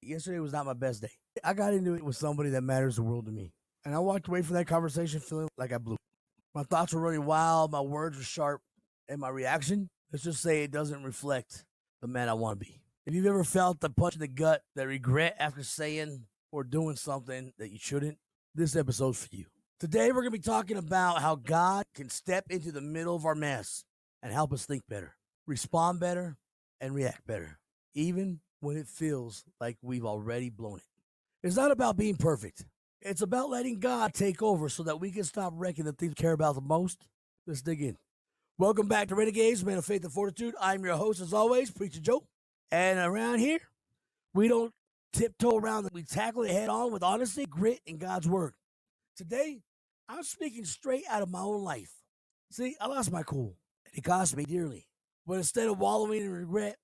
Yesterday was not my best day. I got into it with somebody that matters the world to me. And I walked away from that conversation feeling like I blew. My thoughts were running wild, my words were sharp, and my reaction, let's just say it doesn't reflect the man I want to be. If you've ever felt the punch in the gut, that regret after saying or doing something that you shouldn't, this episode's for you. Today we're going to be talking about how God can step into the middle of our mess and help us think better, respond better, and react better, even when it feels like we've already blown it. It's not about being perfect. It's about letting God take over so that we can stop wrecking the things we care about the most. Let's dig in. Welcome back to Renegadez, Man of Faith and Fortitude. I'm your host, as always, Preacher Joe. And around here, we don't tiptoe around it. We tackle it head on with honesty, grit, and God's word. Today, I'm speaking straight out of my own life. See, I lost my cool, and it cost me dearly. But instead of wallowing in regret,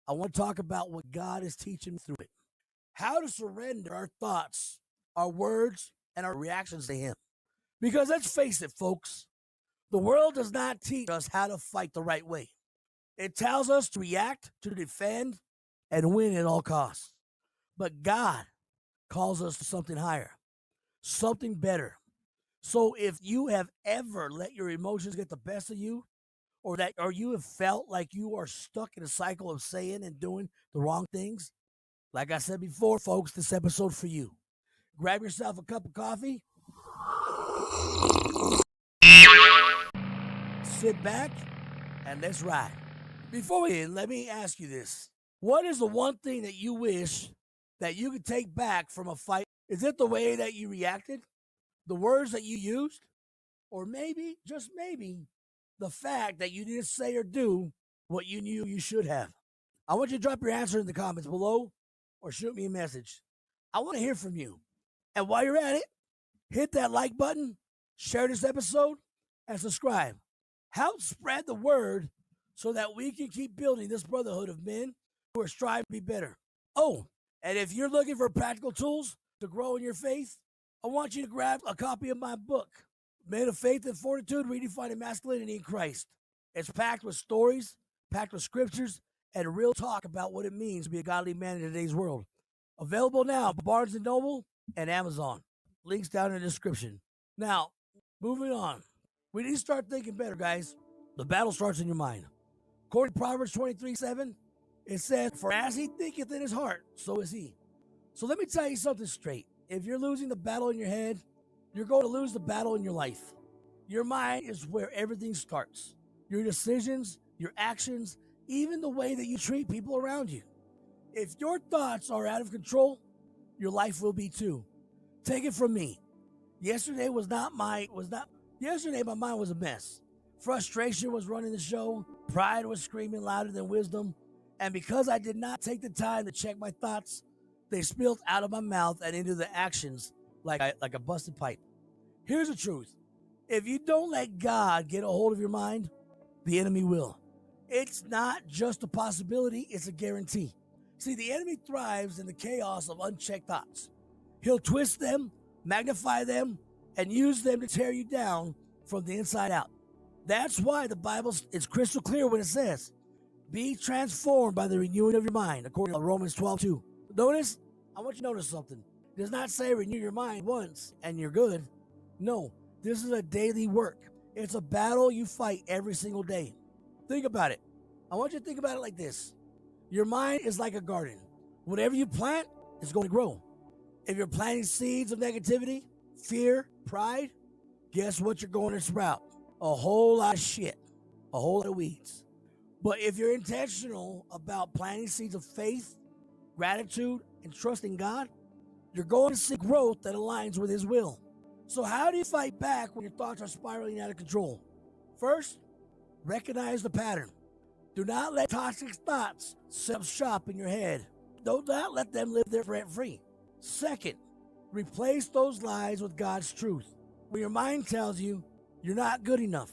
I want to talk about what God is teaching me through it. How to surrender our thoughts, our words, and our reactions to Him. Because let's face it, folks, the world does not teach us how to fight the right way. It tells us to react, to defend, and win at all costs. But God calls us to something higher, something better. So if you have ever let your emotions get the best of you, or you have felt like you are stuck in a cycle of saying and doing the wrong things, like I said before, folks, this episode for you. Grab yourself a cup of coffee, sit back, and let's ride. Before we end, let me ask you this. What is the one thing that you wish that you could take back from a fight? Is it the way that you reacted? The words that you used? Or maybe, just maybe, the fact that you didn't say or do what you knew you should have? I want you to drop your answer in the comments below or shoot me a message. I want to hear from you. And while you're at it, hit that like button, share this episode, and subscribe. Help spread the word so that we can keep building this brotherhood of men who are striving to be better. Oh, and if you're looking for practical tools to grow in your faith, I want you to grab a copy of my book, Man of Faith and Fortitude, Redefining Masculinity in Christ. It's packed with stories, packed with scriptures, and real talk about what it means to be a godly man in today's world. Available now at Barnes & Noble and Amazon. Links down in the description. Now, moving on. We need to start thinking better, guys. The battle starts in your mind. According to Proverbs 23:7, it says, "For as he thinketh in his heart, so is he." So let me tell you something straight. If you're losing the battle in your head, you're going to lose the battle in your life. Your mind is where everything starts. Your decisions, your actions, even the way that you treat people around you. If your thoughts are out of control, your life will be too. Take it from me. Yesterday my mind was a mess. Frustration was running the show. Pride was screaming louder than wisdom. And because I did not take the time to check my thoughts, they spilled out of my mouth and into the actions like a busted pipe. Here's the truth. If you don't let God get a hold of your mind, the enemy will. It's not just a possibility, it's a guarantee. See, the enemy thrives in the chaos of unchecked thoughts. He'll twist them, magnify them, and use them to tear you down from the inside out. That's why the Bible is crystal clear when it says, "Be transformed by the renewing of your mind," according to Romans 12:2. Notice, I want you to notice something. It does not say renew your mind once and you're good. No, this is a daily work. It's a battle you fight every single day. Think about it. I want you to think about it like this. Your mind is like a garden. Whatever you plant is going to grow. If you're planting seeds of negativity, fear, pride, guess what you're going to sprout? A whole lot of shit. A whole lot of weeds. But if you're intentional about planting seeds of faith, gratitude, and trust in God, you're going to see growth that aligns with His will. So how do you fight back when your thoughts are spiraling out of control? First, recognize the pattern. Do not let toxic thoughts set up shop in your head. Do not let them live there rent-free. Second, replace those lies with God's truth. When your mind tells you you're not good enough,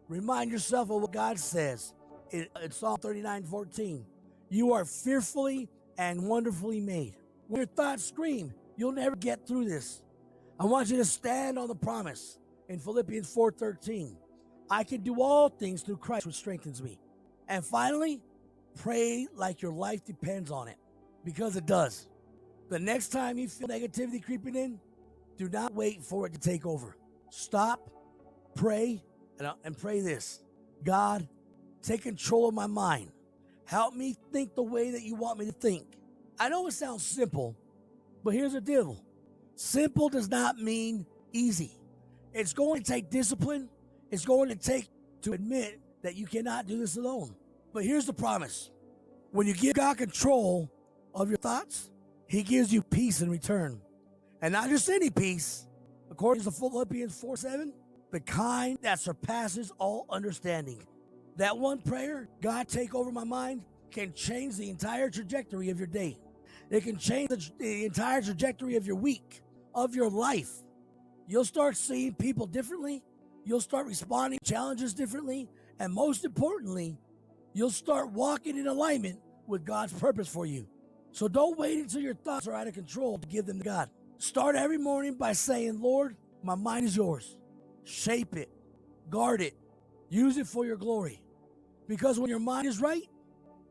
remind yourself of what God says in Psalm 39:14. You are fearfully and wonderfully made. When your thoughts scream, you'll never get through this, I want you to stand on the promise in Philippians 4:13. I can do all things through Christ who strengthens me. And finally, pray like your life depends on it, because it does. The next time you feel negativity creeping in, do not wait for it to take over. Stop, pray, and pray this. God, take control of my mind. Help me think the way that you want me to think. I know it sounds simple, but here's the deal. Simple does not mean easy. It's going to take discipline. It's going to take to admit that you cannot do this alone. But here's the promise. When you give God control of your thoughts, he gives you peace in return. And not just any peace. According to Philippians 4:7, the kind that surpasses all understanding. That one prayer, God take over my mind, can change the entire trajectory of your day. It can change the entire trajectory of your week, of your life. You'll start seeing people differently. You'll start responding to challenges differently. And most importantly, you'll start walking in alignment with God's purpose for you. So don't wait until your thoughts are out of control to give them to God. Start every morning by saying, Lord, my mind is yours. Shape it, guard it, use it for your glory. Because when your mind is right,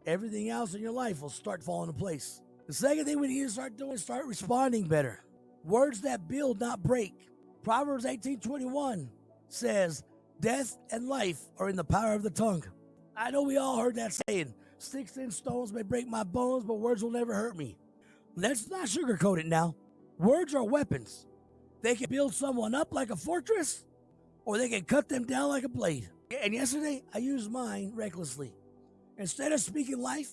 everything else in your life will start falling into place. The second thing we need to start doing is start responding better. Words that build, not break. Proverbs 18:21 says, death and life are in the power of the tongue. I know we all heard that saying, sticks and stones may break my bones, but words will never hurt me. Let's not sugarcoat it now. Words are weapons. They can build someone up like a fortress, or they can cut them down like a blade. And yesterday, I used mine recklessly. Instead of speaking life,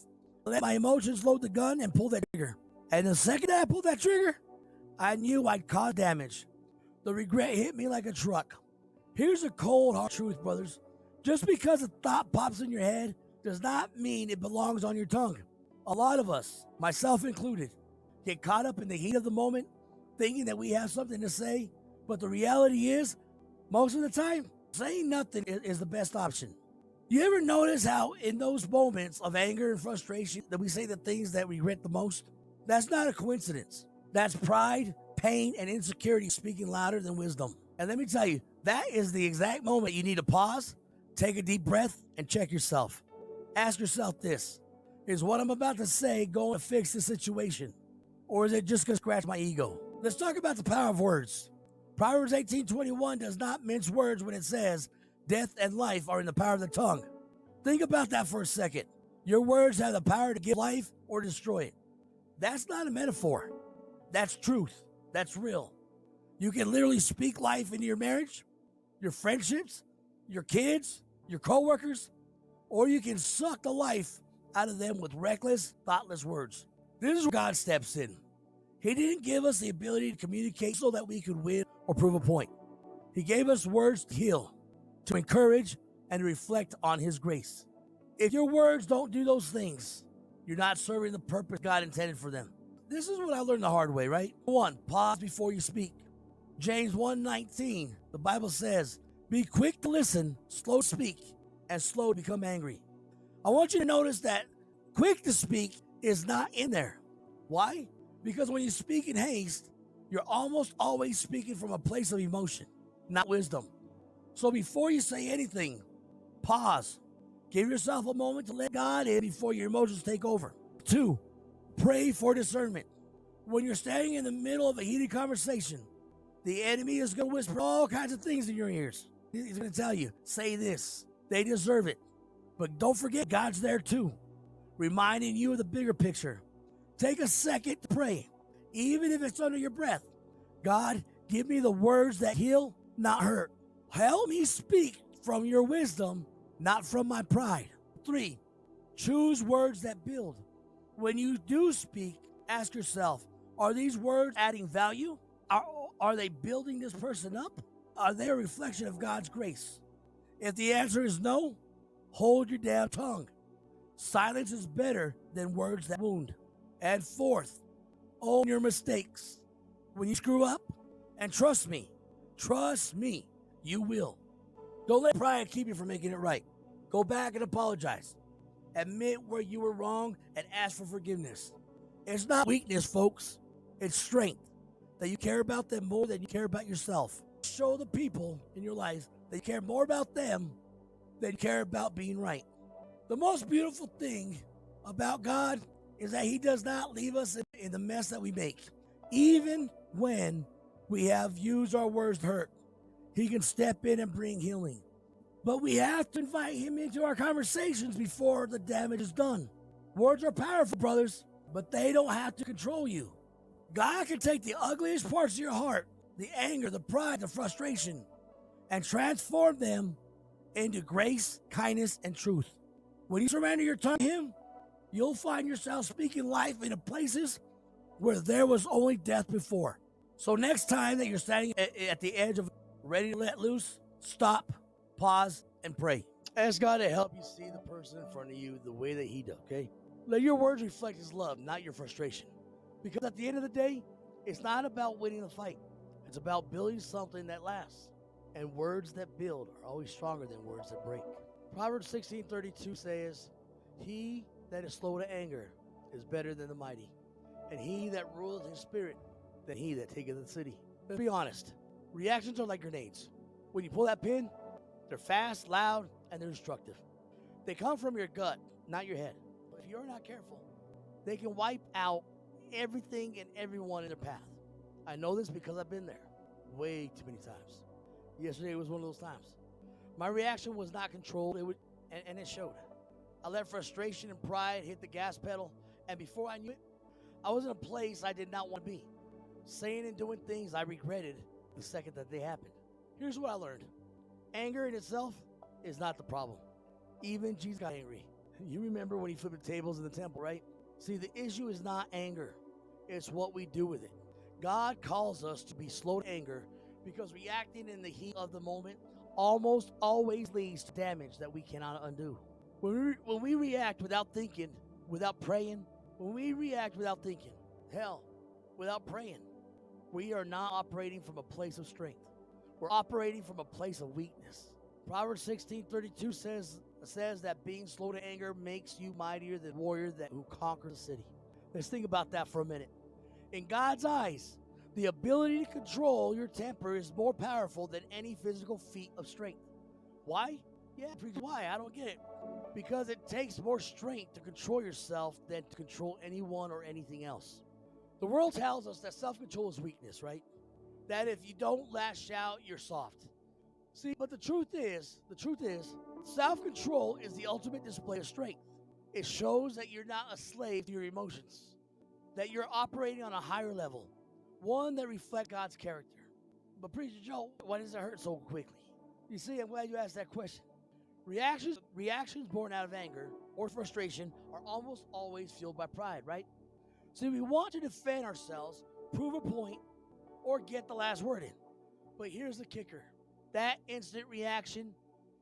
I let my emotions load the gun and pull that trigger. And the second I pulled that trigger, I knew I'd caused damage. The regret hit me like a truck. Here's a cold, hard truth, brothers. Just because a thought pops in your head does not mean it belongs on your tongue. A lot of us, myself included, get caught up in the heat of the moment, thinking that we have something to say, but the reality is, most of the time, saying nothing is the best option. You ever notice how in those moments of anger and frustration that we say the things that we regret the most? That's not a coincidence. That's pride, pain, and insecurity speaking louder than wisdom. And let me tell you, that is the exact moment you need to pause, take a deep breath, and check yourself. Ask yourself this, is what I'm about to say going to fix the situation? Or is it just going to scratch my ego? Let's talk about the power of words. Proverbs 18:21 does not mince words when it says, death and life are in the power of the tongue. Think about that for a second. Your words have the power to give life or destroy it. That's not a metaphor. That's truth. That's real. You can literally speak life into your marriage, your friendships, your kids, your coworkers, or you can suck the life out of them with reckless, thoughtless words. This is where God steps in. He didn't give us the ability to communicate so that we could win or prove a point. He gave us words to heal, to encourage, and to reflect on his grace. If your words don't do those things, you're not serving the purpose God intended for them. This is what I learned the hard way, right? 1, pause before you speak. James 1:19, the Bible says, be quick to listen, slow to speak, and slow to become angry. I want you to notice that quick to speak is not in there. Why? Because when you speak in haste, you're almost always speaking from a place of emotion, not wisdom. So before you say anything, pause. Give yourself a moment to let God in before your emotions take over. 2, pray for discernment. When you're standing in the middle of a heated conversation, the enemy is going to whisper all kinds of things in your ears. He's going to tell you, say this. They deserve it. But don't forget, God's there too, reminding you of the bigger picture. Take a second to pray, even if it's under your breath. God, give me the words that heal, not hurt. Help me speak from your wisdom, not from my pride. 3, choose words that build. When you do speak, ask yourself, are these words adding value? Are they building this person up? Are they a reflection of God's grace? If the answer is no, hold your damn tongue. Silence is better than words that wound. And 4th, own your mistakes. When you screw up, and trust me, you will. Don't let pride keep you from making it right. Go back and apologize. Admit where you were wrong and ask for forgiveness. It's not weakness, folks. It's strength. That you care about them more than you care about yourself. Show the people in your life that you care more about them than you care about being right. The most beautiful thing about God is that he does not leave us in the mess that we make. Even when we have used our words to hurt, he can step in and bring healing. But we have to invite him into our conversations before the damage is done. Words are powerful, brothers, but they don't have to control you. God can take the ugliest parts of your heart, the anger, the pride, the frustration, and transform them into grace, kindness, and truth. When you surrender your tongue to him, you'll find yourself speaking life into places where there was only death before. So next time that you're standing at the edge of ready to let loose, stop, pause, and pray. Ask God to help you see the person in front of you the way that he does, okay? Let your words reflect his love, not your frustration. Because at the end of the day, it's not about winning the fight. It's about building something that lasts. And words that build are always stronger than words that break. Proverbs 16:32 says, he that is slow to anger is better than the mighty, and he that ruleth his spirit than he that taketh the city. Let's be honest. Reactions are like grenades. When you pull that pin, they're fast, loud, and they're destructive. They come from your gut, not your head. But if you're not careful, they can wipe out everything and everyone in their path. I know this because I've been there way too many times. Yesterday was one of those times. My reaction was not controlled, and it showed. I let frustration and pride hit the gas pedal, and before I knew it, I was in a place I did not want to be, saying and doing things I regretted the second that they happened. Here's what I learned. Anger in itself is not the problem. Even Jesus got angry. You remember when he flipped the tables in the temple, right? See, the issue is not anger. It's what we do with it. God calls us to be slow to anger because reacting in the heat of the moment almost always leads to damage that we cannot undo. When we react without thinking, without praying, without praying, we are not operating from a place of strength. We're operating from a place of weakness. Proverbs 16:32 says that being slow to anger makes you mightier than the warrior who conquers a city. Let's think about that for a minute. In God's eyes, the ability to control your temper is more powerful than any physical feat of strength. Why? Why? I don't get it. Because it takes more strength to control yourself than to control anyone or anything else. The world tells us that self-control is weakness, right? That if you don't lash out, you're soft. See, but the truth is, self-control is the ultimate display of strength. It shows that you're not a slave to your emotions, that you're operating on a higher level, one that reflects God's character. But Preacher Joe, why does it hurt so quickly? You see, I'm glad you asked that question. Reactions born out of anger or frustration are almost always fueled by pride, right? See, we want to defend ourselves, prove a point, or get the last word in. But here's the kicker. That instant reaction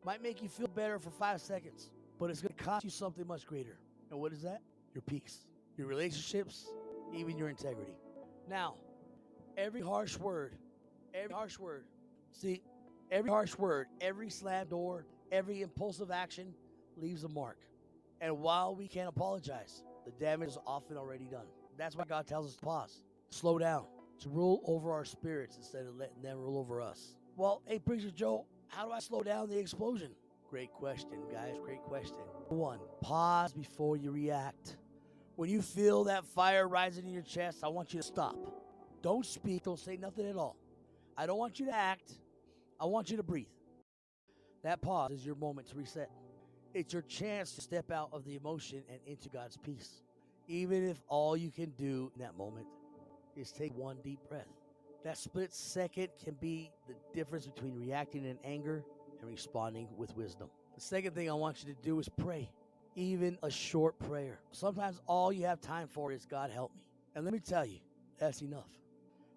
might make you feel better for 5 seconds, but it's going to cost you something much greater. And what is that? Your peace, your relationships, even your integrity. Now, every harsh word, every slammed door, every impulsive action leaves a mark. And while we can't apologize, the damage is often already done. That's why God tells us to pause, slow down, to rule over our spirits instead of letting them rule over us. Well, hey, Preacher Joe, how do I slow down the explosion? Great question, guys, great question. 1, pause before you react. When you feel that fire rising in your chest, I want you to stop. Don't speak, don't say nothing at all. I don't want you to act, I want you to breathe. That pause is your moment to reset. It's your chance to step out of the emotion and into God's peace. Even if all you can do in that moment is take one deep breath. That split second can be the difference between reacting in anger and responding with wisdom. The second thing I want you to do is pray, even a short prayer. Sometimes all you have time for is, God, help me. And let me tell you, that's enough.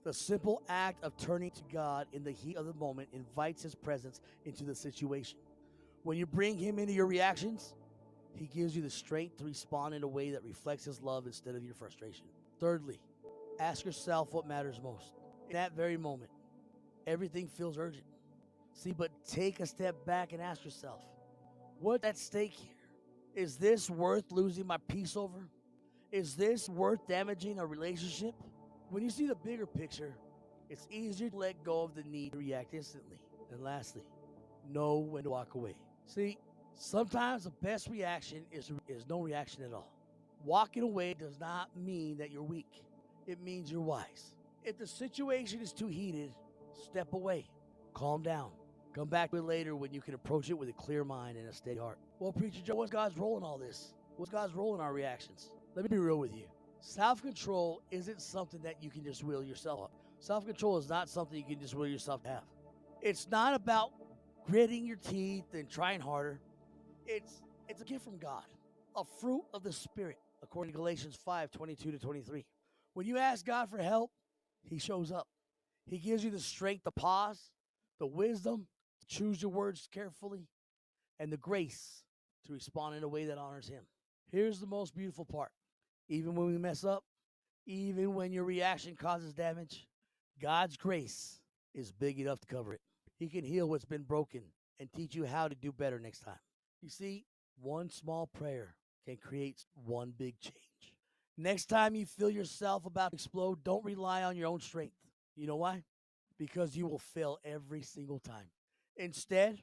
The simple act of turning to God in the heat of the moment invites his presence into the situation. When you bring him into your reactions, he gives you the strength to respond in a way that reflects his love instead of your frustration. Thirdly, ask yourself what matters most. In that very moment, everything feels urgent. See, but take a step back and ask yourself, what's at stake here? Is this worth losing my peace over? Is this worth damaging a relationship? When you see the bigger picture, it's easier to let go of the need to react instantly. And lastly, know when to walk away. See, sometimes the best reaction is no reaction at all. Walking away does not mean that you're weak. It means you're wise. If the situation is too heated, step away. Calm down. Come back to it later when you can approach it with a clear mind and a steady heart. Well, Preacher Joe, what's God's role in all this? What's God's role in our reactions? Let me be real with you. Self-control isn't something that you can just will yourself up. Self-control is not something you can just will yourself to have. It's not about gritting your teeth and trying harder. It's a gift from God, a fruit of the Spirit, according to Galatians 5:22-23. When you ask God for help, He shows up. He gives you the strength to pause, the wisdom to choose your words carefully, and the grace to respond in a way that honors Him. Here's the most beautiful part. Even when we mess up, even when your reaction causes damage, God's grace is big enough to cover it. He can heal what's been broken and teach you how to do better next time. You see, one small prayer can create one big change. Next time you feel yourself about to explode, don't rely on your own strength. You know why? Because you will fail every single time. Instead,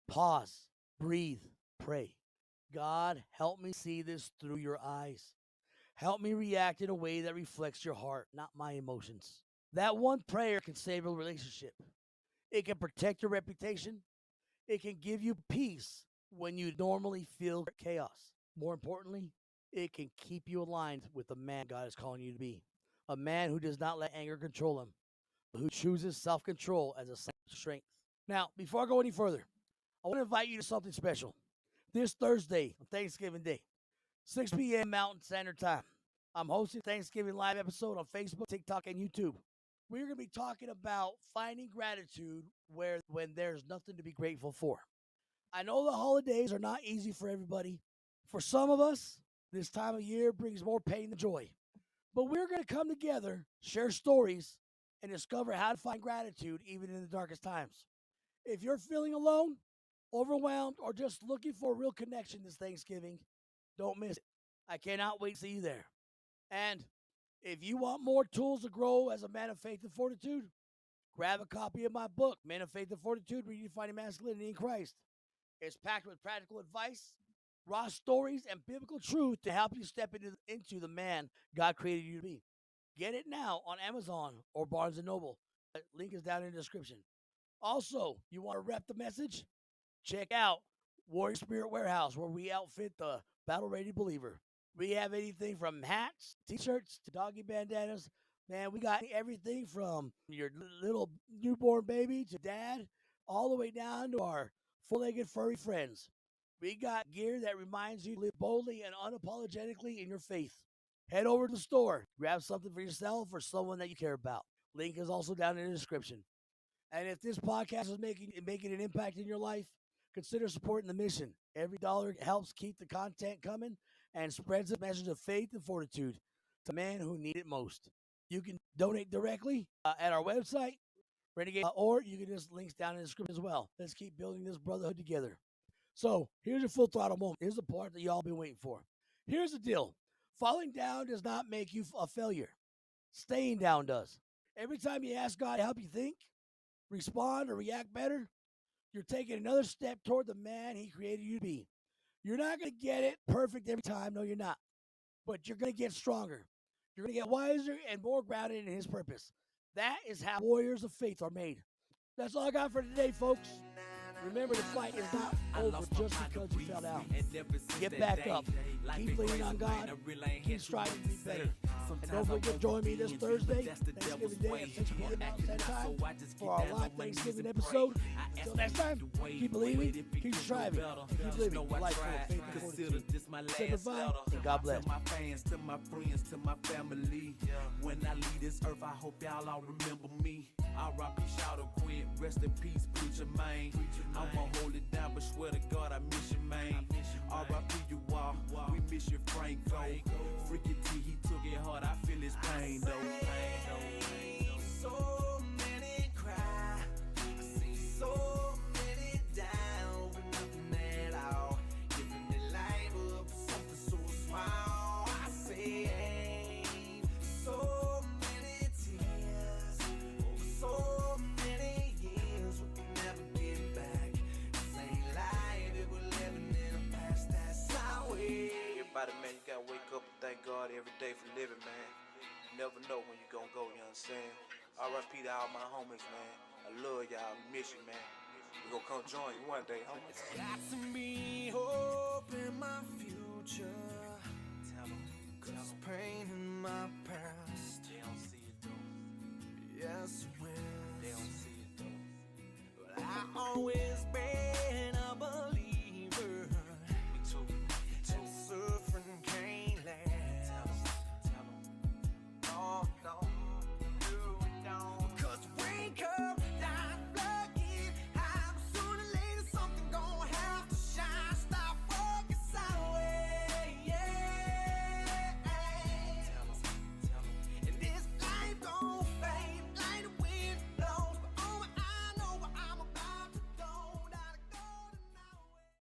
pause, breathe, pray. God, help me see this through your eyes. Help me react in a way that reflects your heart, not my emotions. That one prayer can save a relationship. It can protect your reputation. It can give you peace when you normally feel chaos. More importantly, it can keep you aligned with the man God is calling you to be. A man who does not let anger control him, but who chooses self-control as a sign of strength. Now, before I go any further, I want to invite you to something special. This Thursday, on Thanksgiving Day, 6 p.m. Mountain Standard Time, I'm hosting a Thanksgiving live episode on Facebook, TikTok, and YouTube. We're going to be talking about finding gratitude when there's nothing to be grateful for. I know the holidays are not easy for everybody. For some of us, this time of year brings more pain than joy. But we're going to come together, share stories, and discover how to find gratitude even in the darkest times. If you're feeling alone, overwhelmed, or just looking for a real connection this Thanksgiving, don't miss it. I cannot wait to see you there. And if you want more tools to grow as a man of faith and fortitude, grab a copy of my book, Men of Faith and Fortitude, Redefining Masculinity in Christ. It's packed with practical advice, raw stories, and biblical truth to help you step into the man God created you to be. Get it now on Amazon or Barnes & Noble. The link is down in the description. Also, you want to rep the message? Check out Warrior Spirit Warehouse, where we outfit the battle-ready believer. We have anything from hats, t-shirts, to doggy bandanas. Man, we got everything from your little newborn baby to dad, all the way down to our four-legged furry friends. We got gear that reminds you to live boldly and unapologetically in your faith. Head over to the store, grab something for yourself or someone that you care about. Link is also down in the description. And if this podcast is making an impact in your life, consider supporting the mission. Every dollar helps keep the content coming and spreads the message of faith and fortitude to men who need it most. You can donate directly at our website, Renegadez, or you can just links down in the description as well. Let's keep building this brotherhood together. So here's your full throttle moment. Here's the part that y'all been waiting for. Here's the deal. Falling down does not make you a failure. Staying down does. Every time you ask God to help you think, respond, or react better, you're taking another step toward the man He created you to be. You're not going to get it perfect every time. No, you're not. But you're going to get stronger. You're going to get wiser and more grounded in His purpose. That is how warriors of faith are made. That's all I got for today, folks. Remember, the fight is not over just because you fell down. Get back up. Keep leaning on God. Keep striving to be better. And don't forget to join me this Thursday, Thanksgiving Day at 6 p.m. Mountain Time for our live Thanksgiving episode. Until next time, keep believing, keep striving, and keep living a life full of faith and fortitude. Say goodbye, and God bless. To my fans, to my friends, to my family. When I leave this earth, I hope y'all all remember me. R.I.P. shout out Quinn, rest in peace, preacher man. I'ma hold it down, but swear to God I miss you, man. R.I.P. you all, we miss you, Franco. Freaky T, he took it hard, I feel his pain though. So many cry, I see so many down for nothing at all. Giving their life up for something so small. I say, so many tears, so many years we can never get back. This ain't life, it was living in the past, that's our way. Everybody, man, you gotta wake up. Never know when you gonna go, you understand? R.I.P. to all my homies, man. I love y'all, miss you, man. We gonna come join you one day, homie. It's got to be hope in my future. Tell 'em, Cause pain in my past, they don't see it though. yes, it They will. don't see it though. But I always been a believer. Me too, me too. And suffering can't last. Tell 'em. Oh, no, do it, don't. Cause we come